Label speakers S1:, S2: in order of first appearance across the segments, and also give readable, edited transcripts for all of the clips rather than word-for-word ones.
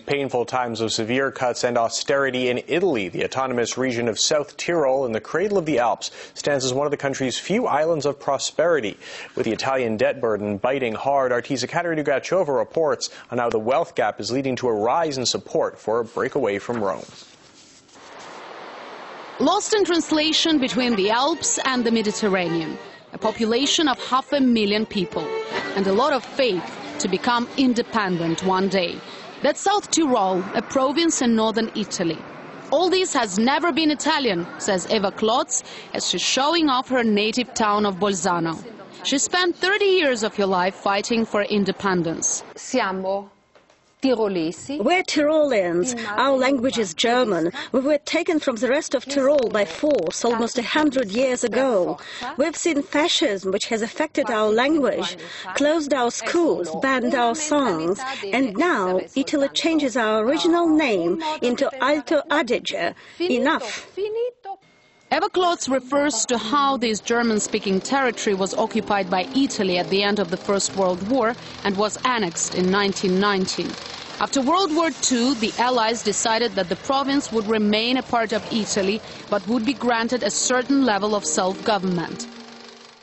S1: Painful times of severe cuts and austerity in Italy. The autonomous region of Süd-Tirol in the cradle of the Alps stands as one of the country's few islands of prosperity. With the Italian debt burden biting hard, Artisa Katerina Gachova reports on how the wealth gap is leading to a rise in support for a break away from Rome.
S2: Lost in translation between the Alps and the Mediterranean. A population of 500,000 people and a lot of faith to become independent one day. That's Süd-Tirol, a province in northern Italy. All this has never been Italian, says Eva Klotz, as she's showing off her native town of Bolzano. She spent 30 years of her life fighting for independence.
S3: We're Tyroleans. Our language is German. We were taken from the rest of Tyrol by force almost 100 years ago. We've seen fascism, which has affected our language, closed our schools, banned our songs, and now Italy changes our original name into Alto Adige. Enough.
S2: Eva Klotz refers to how this German-speaking territory was occupied by Italy at the end of the First World War and was annexed in 1919. After World War II, the Allies decided that the province would remain a part of Italy, but would be granted a certain level of self-government.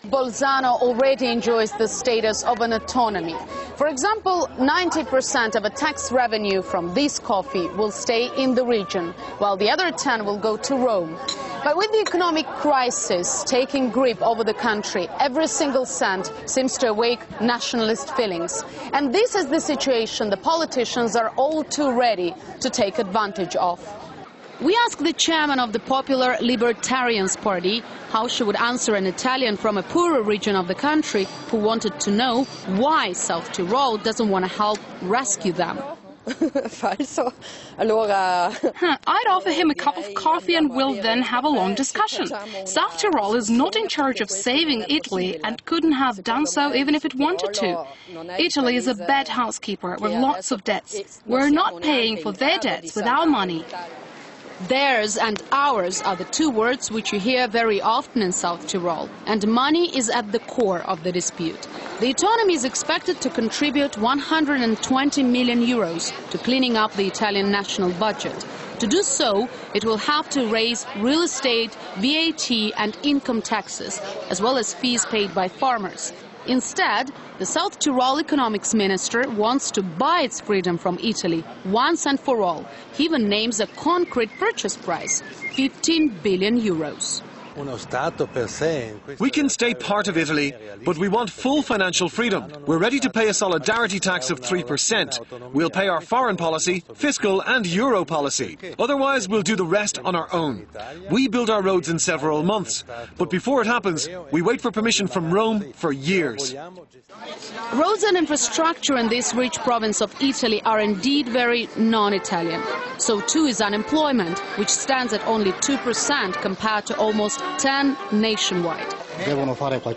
S2: Bolzano already enjoys the status of an autonomy. For example, 90% of a tax revenue from this coffee will stay in the region, while the other 10% will go to Rome. But with the economic crisis taking grip over the country, every single cent seems to awake nationalist feelings. And this is the situation the politicians are all too ready to take advantage of. We asked the chairman of the popular Libertarians Party how she would answer an Italian from a poorer region of the country who wanted to know why Süd-Tirol doesn't want to help rescue them.
S4: I'd offer him a cup of coffee and we'll then have a long discussion. Süd-Tirol is not in charge of saving Italy and couldn't have done so even if it wanted to. Italy is a bad housekeeper with lots of debts. We're not paying for their debts with our money.
S2: Theirs and ours are the two words which you hear very often in Süd-Tirol, and money is at the core of the dispute. The autonomy is expected to contribute 120 million euros to cleaning up the Italian national budget. To do so, it will have to raise real estate, VAT and income taxes, as well as fees paid by farmers. Instead, the Süd-Tirol economics minister wants to buy its freedom from Italy once and for all. He even names a concrete purchase price, 15 billion euros.
S5: We can stay part of Italy, but we want full financial freedom. We're ready to pay a solidarity tax of 3%. We'll pay our foreign policy, fiscal and euro policy. Otherwise, we'll do the rest on our own. We build our roads in several months, but before it happens, we wait for permission from Rome for years.
S2: Roads and infrastructure in this rich province of Italy are indeed very non-Italian. So too is unemployment, which stands at only 2% compared to almost 10% nationwide.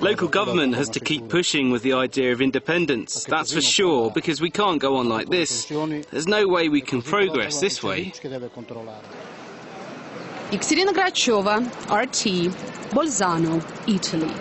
S6: Local government has to keep pushing with the idea of independence, that's for sure, because we can't go on like this. There's no way we can progress this way.
S2: Katerina Gachova, RT, Bolzano, Italy.